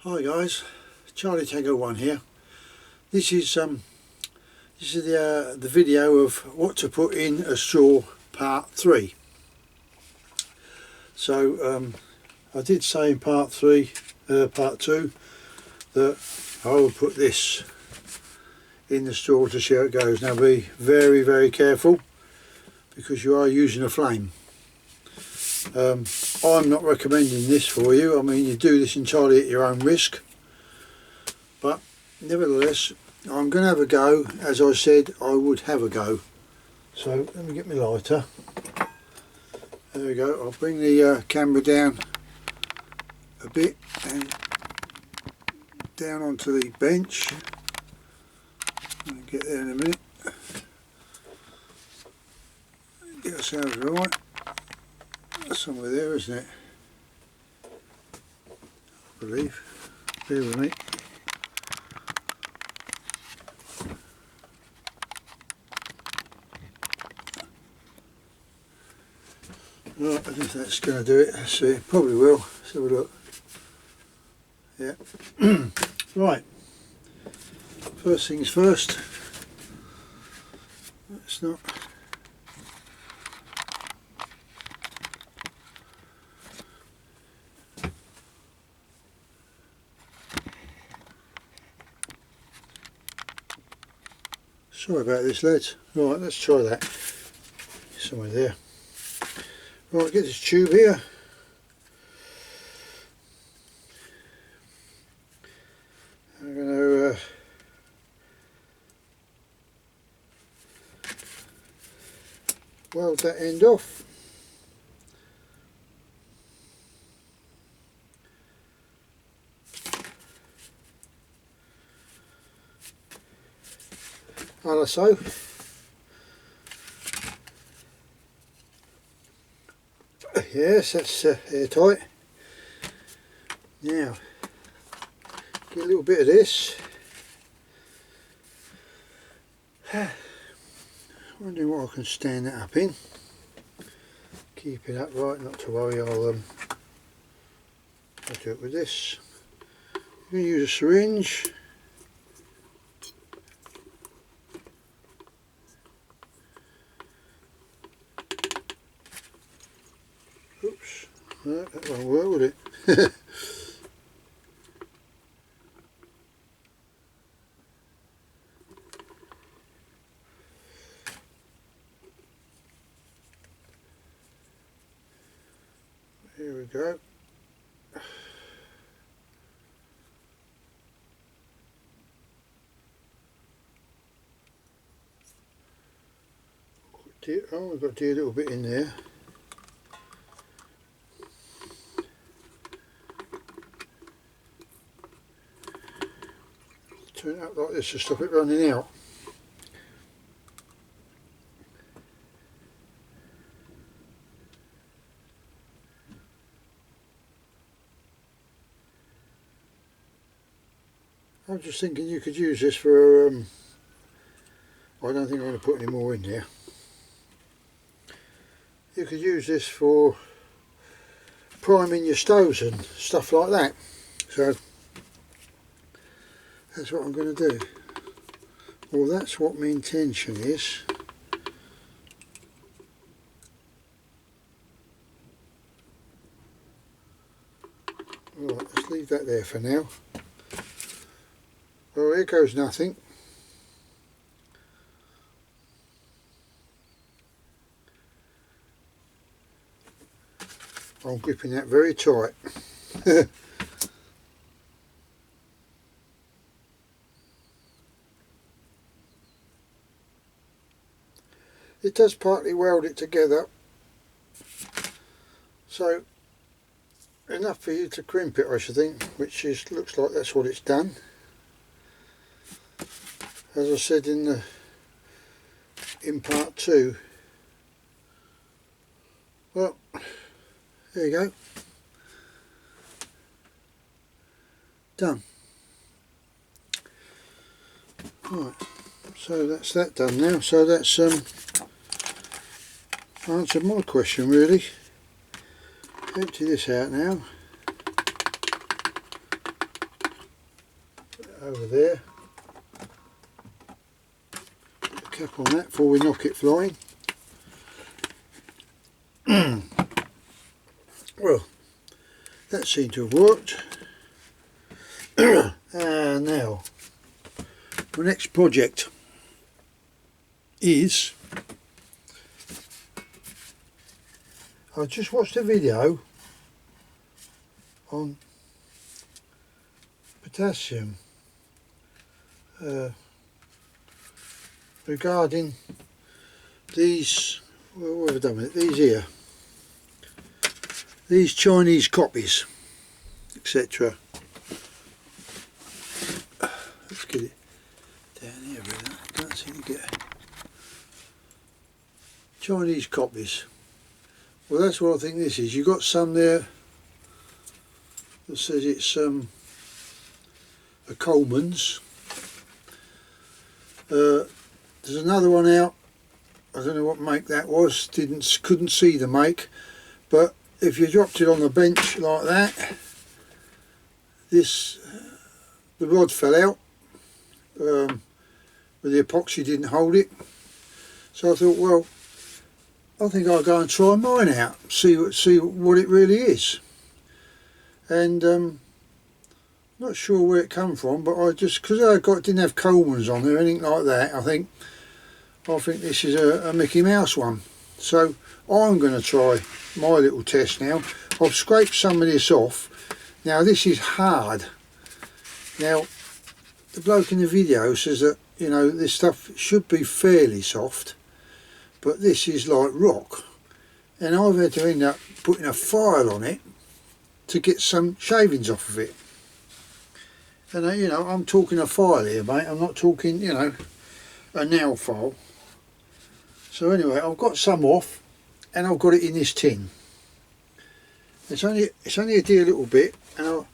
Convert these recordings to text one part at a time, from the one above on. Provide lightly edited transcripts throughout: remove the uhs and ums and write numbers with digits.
Hi guys, Charlie Tango 1 here. This is the video of what to put in a straw part 3. So I did say in part 2 that I will put this in the straw to see how it goes. Now be very, very careful because you are using a flame. I'm not recommending this for you. I mean, you do this entirely at your own risk, but nevertheless I'm going to have a go. As I said, I would have a go. So let me get my lighter. There we go. I'll bring the camera down a bit and down onto the bench. I'll get there in a minute. Get ourselves right. Somewhere there, isn't it? I believe. Bear with me. Right, I don't know if that's going to do it. Let's see. Probably will. Let's have a look. Yeah. Right. First things first. Let's not. Sorry about this, lads. Right, let's try that. Somewhere there. Right, get this tube here. I'm going to weld that end off. Like so. Yes, that's airtight. Now, get a little bit of this. Wondering what I can stand that up in. Keep it upright, not to worry. I'll do it with this. I'm going to use a syringe. Oops, no, that won't work, would it? Here we go. Oh, we've got to do a little bit in there. Turn it up like this to stop it running out. I'm just thinking you could use this for, I don't think I'm going to put any more in there. You could use this for priming your stoves and stuff like that. So that's what I'm going to do. Well, that's what my intention is. Right, let's leave that there for now. Well, here goes nothing. I'm gripping that very tight. It does partly weld it together, so enough for you to crimp it, I should think, which is, looks like that's what it's done. As I said in part 2. Well, there you go. Done. Right, so that's that done now. So that's answered my question really. Empty this out now. over there. Put the cap on that before we knock it flying. Well, that seemed to have worked. And now, the next project is, I just watched a video on potassium regarding these, well, what have I done with it? These here, these Chinese copies, etc. Let's get it down here, really. I can't seem to get it. Chinese copies. Well, that's what I think this is. You've got some there that says it's a Coleman's. There's another one out. I don't know what make that was. Couldn't see the make. But if you dropped it on the bench like that, the rod fell out. But the epoxy didn't hold it. So I thought, well, I think I'll go and try mine out, see what it really is. And not sure where it come from, but I just, because didn't have Coleman's on there, anything like that, I think this is a Mickey Mouse one. So I'm going to try my little test now. I've scraped some of this off. Now this is hard. Now the bloke in the video says that, you know, this stuff should be fairly soft, but this is like rock, and I've had to end up putting a file on it to get some shavings off of it. And you know, I'm talking a file here, mate, I'm not talking, you know, a nail file. So anyway, I've got some off and I've got it in this tin. It's only a dear little bit, and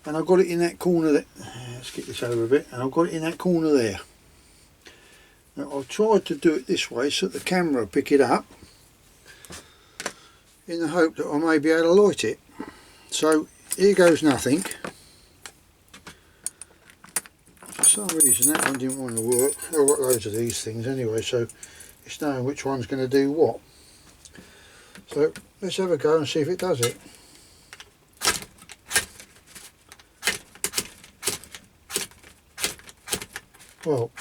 I've got it in that corner that, let's get this over a bit, and I've got it in that corner there. Now I've tried to do it this way so that the camera will pick it up, in the hope that I may be able to light it. So here goes nothing. For some reason that one didn't want to work. I've got loads of these things anyway, so it's knowing which one's going to do what. So let's have a go and see if it does it. Well,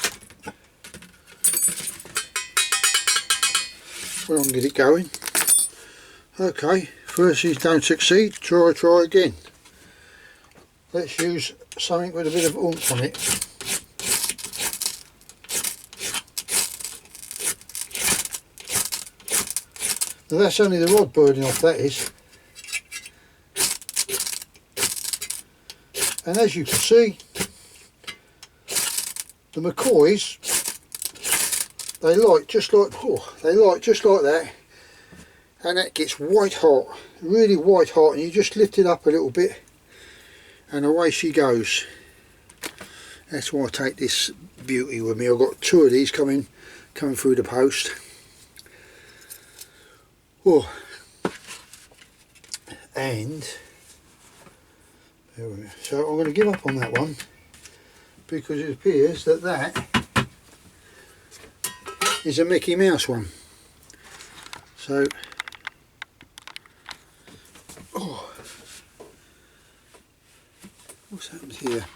we'll get it going. Okay, first these don't succeed, try again. Let's use something with a bit of oomph on it. Now that's only the rod burning off, that is. And as you can see, the McCoys, they light just like that, and that gets white hot, really white hot, and you just lift it up a little bit and away she goes. That's why I take this beauty with me. I've got two of these coming through the post. Oh, and so I'm going to give up on that one, because it appears that that is a Mickey Mouse one. So, oh, what's happened here?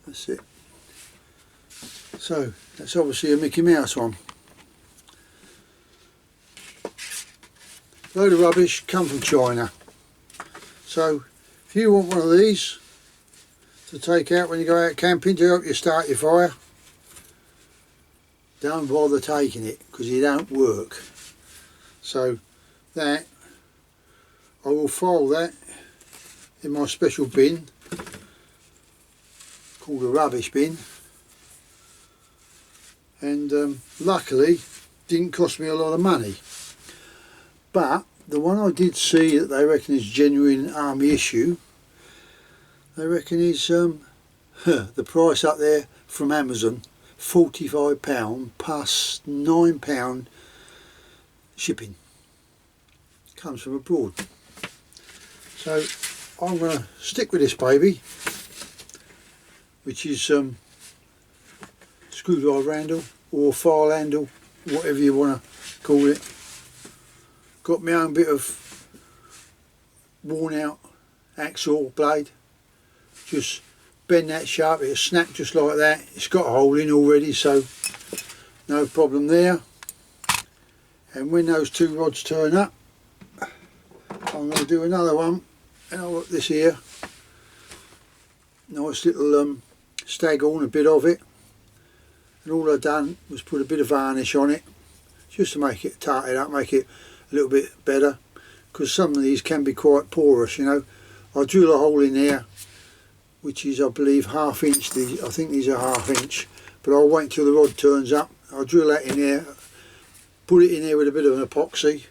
That's it. So that's obviously a Mickey Mouse one. Load of rubbish, come from China. So if you want one of these to take out when you go out camping to help you start your fire, don't bother taking it, because it don't work. So that, I will file that in my special bin called a rubbish bin, and luckily didn't cost me a lot of money. But the one I did see that they reckon is genuine army issue, they reckon is the price up there from Amazon, £45 plus £9 shipping. Comes from abroad. So I'm going to stick with this baby, which is screwdriver handle or file handle, whatever you want to call it. Got my own bit of worn out hacksaw blade. Just bend that sharp, it'll snap just like that. It's got a hole in already, so no problem there. And when those two rods turn up, I'm going to do another one. And I've got this here, nice little staghorn, a bit of it. And all I've done was put a bit of varnish on it, just to make it tart it up, make it a little bit better. Because some of these can be quite porous, you know. I drill a hole in there, which is, I believe, ½ inch. I think these are ½ inch. But I'll wait until the rod turns up. I'll drill that in there, put it in there with a bit of an epoxy,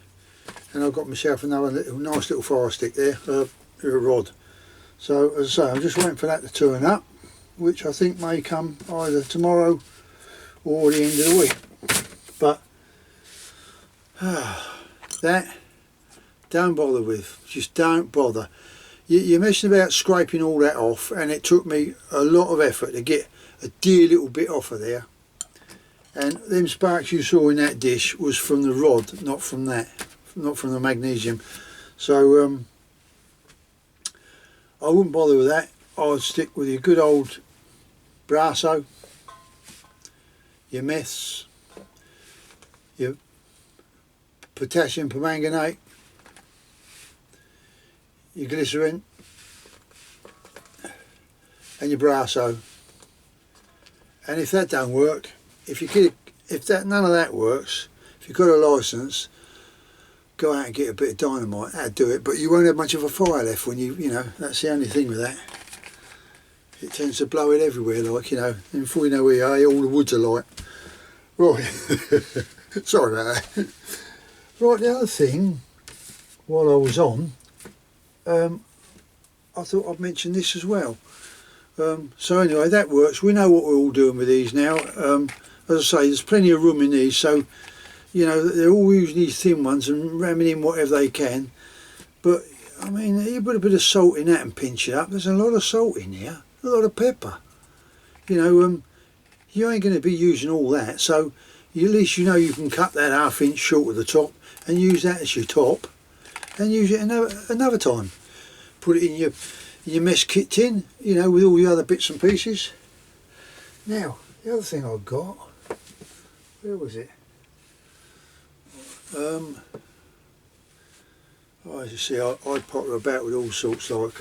and I've got myself another nice little fire stick there, a rod. So as I say, I'm just waiting for that to turn up, which I think may come either tomorrow or the end of the week. But that, don't bother with, just don't bother. You're messing about scraping all that off, and it took me a lot of effort to get a dear little bit off of there. And them sparks you saw in that dish was from the rod, not from that, not from the magnesium. So I wouldn't bother with that. I'd stick with your good old Brasso, your meths, your potassium permanganate, your glycerin, and your Brasso. And if that don't work, if none of that works, if you've got a licence, go out and get a bit of dynamite. That'd do it. But you won't have much of a fire left when you know. That's the only thing with that. It tends to blow it everywhere, like, you know. And before you know where you are, all the woods are light. Right. Sorry about that. Right. The other thing, while I was on, I thought I'd mention this as well. So anyway, that works. We know what we're all doing with these now. As I say, there's plenty of room in these, so you know they're all using these thin ones and ramming in whatever they can. But I mean, you put a bit of salt in that and pinch it up. There's a lot of salt in here, a lot of pepper. You know, you ain't going to be using all that, so at least you know you can cut that ½ inch short of the top and use that as your top, and use it another time. Put it in your mess kit tin, you know, with all the other bits and pieces. Now, the other thing I've got, where was it? As you see, I potter about with all sorts, like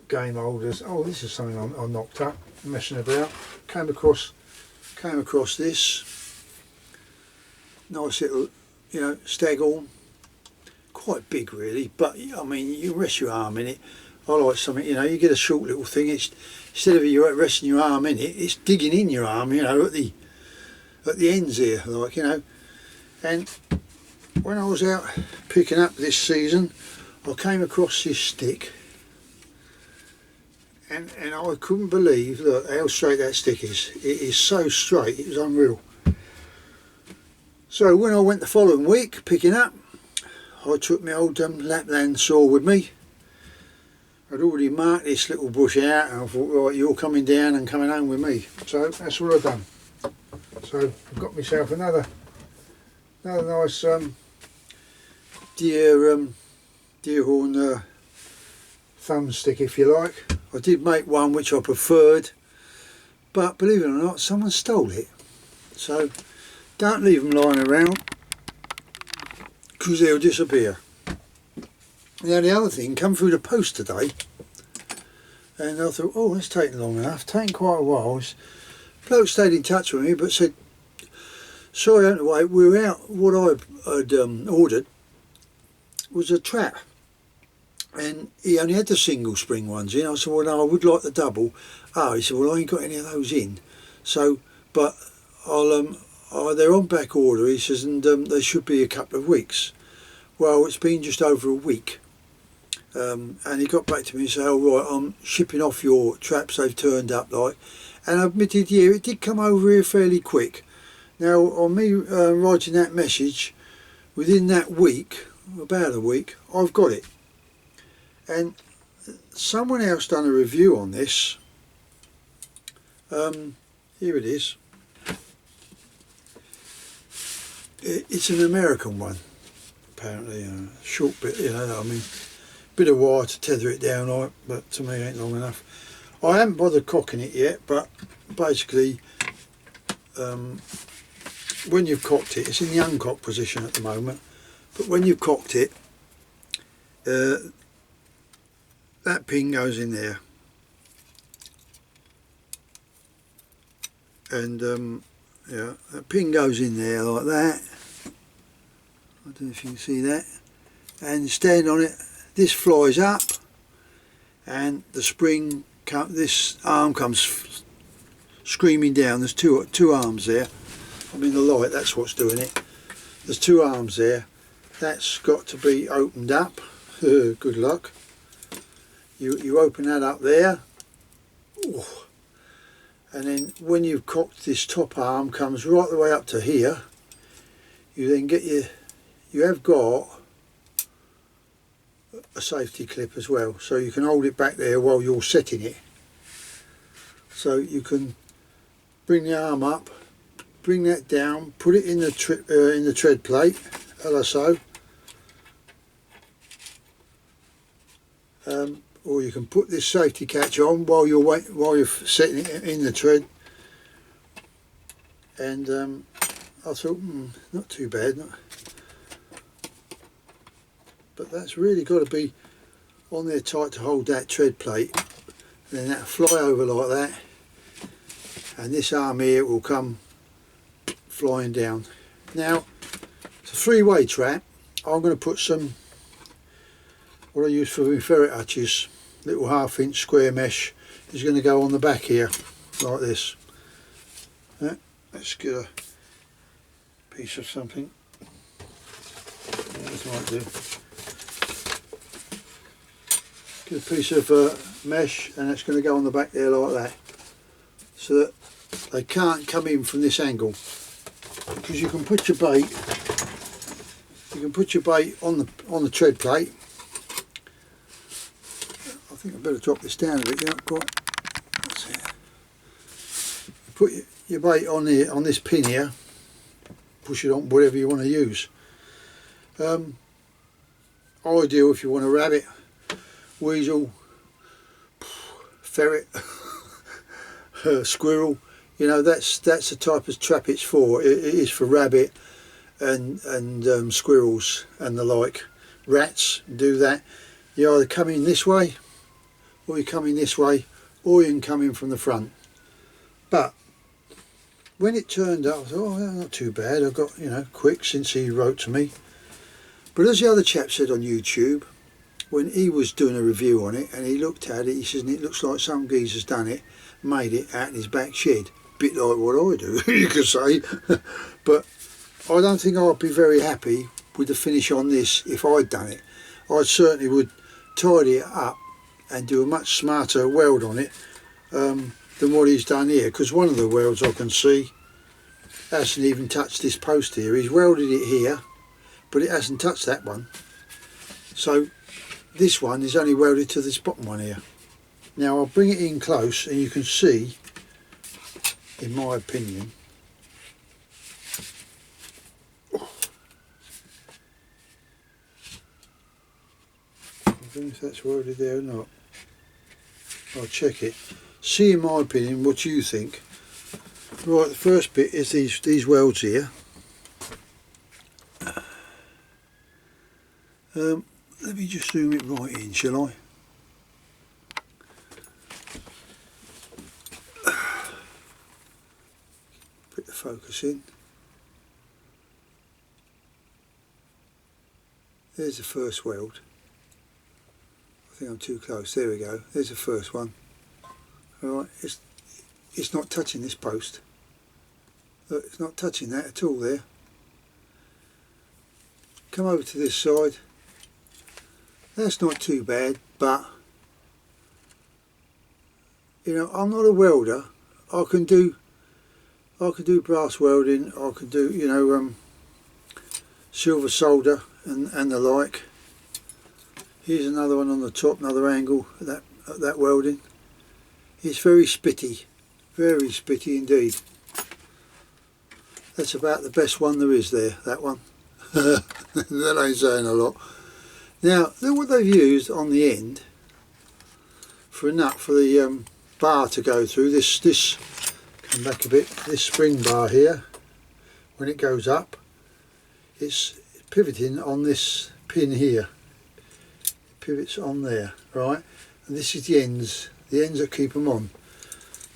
game holders. Oh, this is something I knocked up, messing about. Came across this nice little, you know, staghorn. Quite big really, but I mean, you rest your arm in it. I like something, you know, you get a short little thing. It's instead of you resting your arm in it, it's digging in your arm, you know, at the ends here, like, you know. And when I was out picking up this season, I came across this stick, and I couldn't believe, look, how straight that stick is. It is so straight, it was unreal. So when I went the following week picking up, I took my old Lapland saw with me. I'd already marked this little bush out, and I thought, right, you're coming down and coming home with me. So that's what I've done. So I've got myself another nice deer horn thumb stick, if you like. I did make one which I preferred, but believe it or not, someone stole it. So don't leave them lying around, because they'll disappear. Now the other thing come through the post today, and I thought, oh, that's taken long enough, taken quite a while. Bloke stayed in touch with me but said, sorry, I don't know why, we were out. What I had ordered was a trap, and he only had the single spring ones in. I said, well no, I would like the double. Oh, he said, well I ain't got any of those in, so but they're on back order, he says, and they should be a couple of weeks. Well, it's been just over a week, and he got back to me and said, oh right, I'm shipping off your traps, they've turned up, like. And I admitted, yeah, it did come over here fairly quick. Now on me writing that message, within that week, about a week, I've got it. And someone else done a review on this. Here it is. It's an American one, apparently. A short bit, you know. I mean, bit of wire to tether it down on, but to me, it ain't long enough. I haven't bothered cocking it yet, but basically, when you've cocked it, it's in the uncocked position at the moment. But when you've cocked it, that pin goes in there, and yeah, that pin goes in there like that. I don't know if you can see that. And stand on it. This flies up, and the spring, this arm comes screaming down. There's two arms there. I mean the light, that's what's doing it. There's two arms there. That's got to be opened up. Good luck. You open that up there. Ooh. And then when you've cocked, this top arm comes right the way up to here. You then get you have got a safety clip as well, so you can hold it back there while you're setting it. So you can bring the arm up, bring that down, put it in the tread plate, like so. Or you can put this safety catch on while you're setting it in the tread. And I thought, not too bad. But that's really got to be on there tight to hold that tread plate. And then that'll fly over like that. And this arm here will come flying down. Now, it's a three-way trap. I'm going to put some, what I use for my ferret hutches, little 1/2 inch square mesh, is going to go on the back here, like this. Let's get a piece of something. This might do. Get a piece of mesh, and it's going to go on the back there like that, so that they can't come in from this angle. Because you can put your bait, on the tread plate. I think I better drop this down a bit. You're not quite. That's it. You put your bait on here, on this pin here. Push it on whatever you want to use. Ideal if you want a rabbit, weasel, ferret, squirrel. You know, that's the type of trap it's for. It is for rabbit and squirrels and the like. Rats do that. You either come in this way, or you come in this way, or you can come in from the front. But when it turned up, I thought, oh, not too bad. I got, you know, quick since he wrote to me. But as the other chap said on YouTube, when he was doing a review on it, and he looked at it, he says, it looks like some geezer's done it, made it out in his back shed. Bit like what I do, you could say. But I don't think I'd be very happy with the finish on this if I'd done it. I certainly would tidy it up and do a much smarter weld on it than what he's done here, because one of the welds I can see hasn't even touched this post here. He's welded it here, but it hasn't touched that one. So this one is only welded to this bottom one here. Now I'll bring it in close and you can see, in my opinion, I don't know if that's welded there or not. I'll check it. See, in my opinion, what you think. Right, the first bit is these welds here. Let me just zoom it right in, shall I? Put the focus in. There's the first weld. I think I'm too close. There we go. There's the first one. Alright, it's not touching this post. Look, it's not touching that at all there. Come over to this side. That's not too bad, but you know, I'm not a welder. I can do brass welding. I can do, you know, silver solder and the like. Here's another one on the top, another angle at that welding. It's very spitty indeed. That's about the best one there is there, that one. That ain't saying a lot. Now look what they've used on the end for a nut for the bar to go through. This come back a bit, this spring bar here, when it goes up, it's pivoting on this pin here. It pivots on there, right? And this is the ends that keep them on.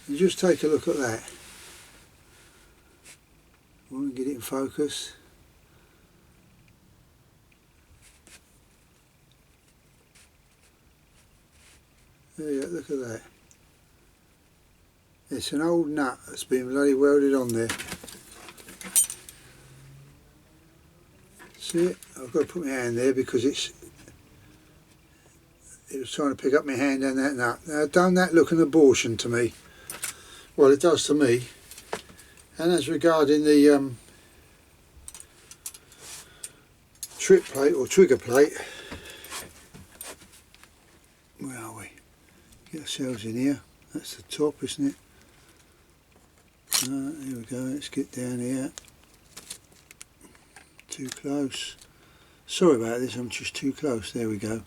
And just take a look at that. We'll get it in focus. There you go, look at that. It's an old nut that's been bloody welded on there. See it? I've got to put my hand there because it was trying to pick up my hand on that nut. Now don't that look an abortion to me? Well, it does to me. And as regarding the trip plate or trigger plate, where are we? Get ourselves in here. That's the top, isn't it? Here we go. Let's get down here. Too close. Sorry about this, I'm just too close. There we go.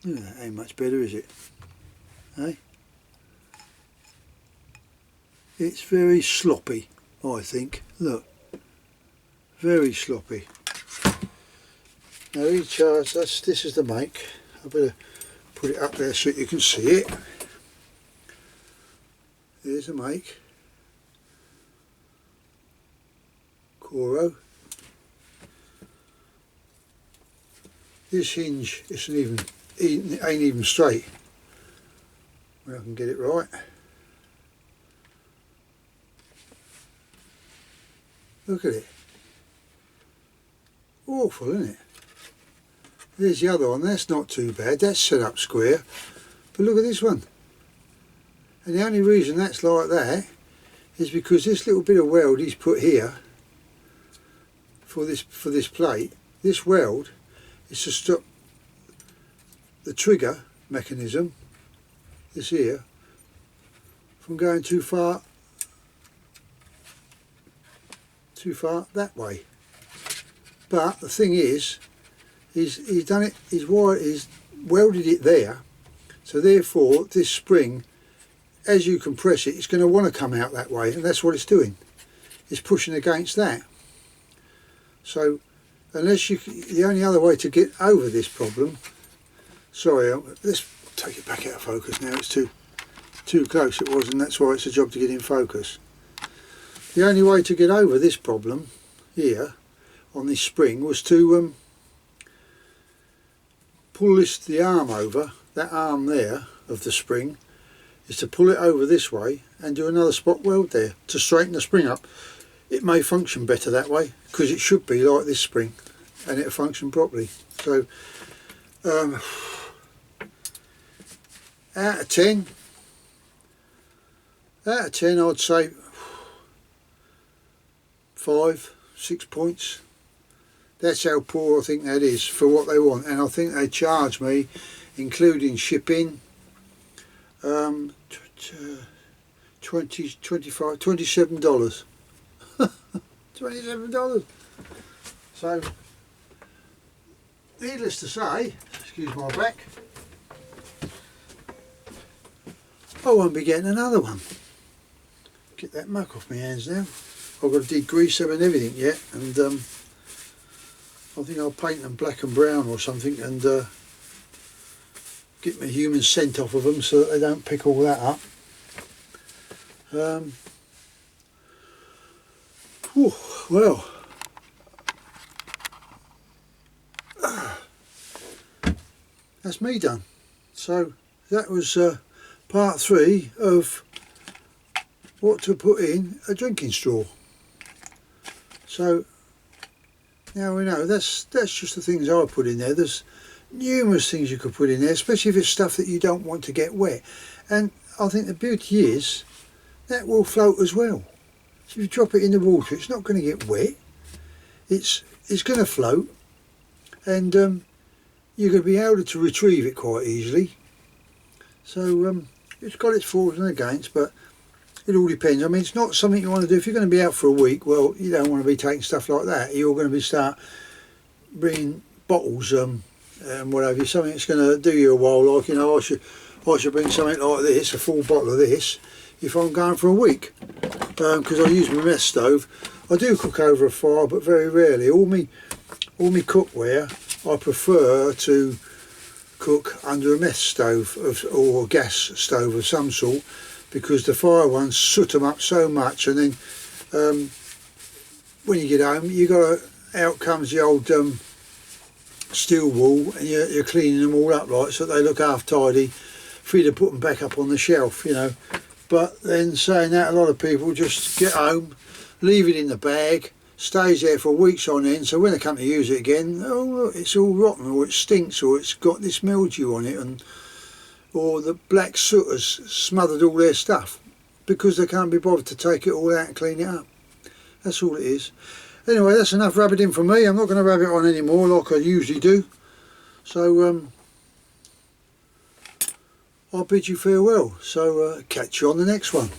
Look at that, ain't much better, is it? Hey? It's very sloppy, I think. Look. Very sloppy. Now recharge, this is the make. I better put it up there so you can see it. There's a make. Coro. This hinge ain't even straight. Where I can get it right. Look at it. Awful, isn't it? There's the other one, that's not too bad, that's set up square. But look at this one. And the only reason that's like that is because this little bit of weld he's put here for this plate, this weld is to stop the trigger mechanism, this here, from going too far that way. But the thing is, he's done it. He's welded it there, so therefore this spring, as you compress it, it's going to want to come out that way, and that's what it's doing. It's pushing against that. So, the only other way to get over this problem. Sorry, let's take it back out of focus now. It's too close. It was, and that's why it's a job to get in focus. The only way to get over this problem here on this spring was to pull the arm over, that arm there of the spring, is to pull it over this way and do another spot weld there to straighten the spring up. It may function better that way because it should be like this spring and it'll function properly. So out of 10 I'd say 5-6 points. That's how poor I think that is for what they want, and I think they charge me, including shipping, $27. $27. So, needless to say, excuse my back, I won't be getting another one. Get that muck off my hands now. I've got to degrease them and everything yet, and I think I'll paint them black and brown or something, and get my human scent off of them so that they don't pick all that up. Well, that's me done. So that was part 3 of what to put in a drinking straw. So now we know that's just the things I put in there. There's numerous things you could put in there, especially if it's stuff that you don't want to get wet. And I think the beauty is that will float as well. So if you drop it in the water, it's not going to get wet. It's going to float, and you're going to be able to retrieve it quite easily. So it's got its forwards and against, but it all depends. I mean, it's not something you want to do. If you're going to be out for a week, well, you don't want to be taking stuff like that. You're going to be start bringing bottles and whatever, something that's going to do you a while. Like, you know, I should bring something like this, a full bottle of this, if I'm going for a week, because I use my mess stove. I do cook over a fire, but very rarely. All me cookware, I prefer to cook under a mess stove or a gas stove of some sort, because the fire ones soot them up so much, and then when you get home, out comes the old steel wool, and you're cleaning them all up right so they look half tidy for you to put them back up on the shelf, you know. But then saying that, a lot of people just get home, leave it in the bag, stays there for weeks on end, so when they come to use it again, oh look, it's all rotten, or it stinks, or it's got this mildew on it, or the black soot has smothered all their stuff, because they can't be bothered to take it all out and clean it up. That's all it is. Anyway, that's enough rabbiting from me. I'm not going to rabbit on anymore like I usually do. So I'll bid you farewell. So catch you on the next one.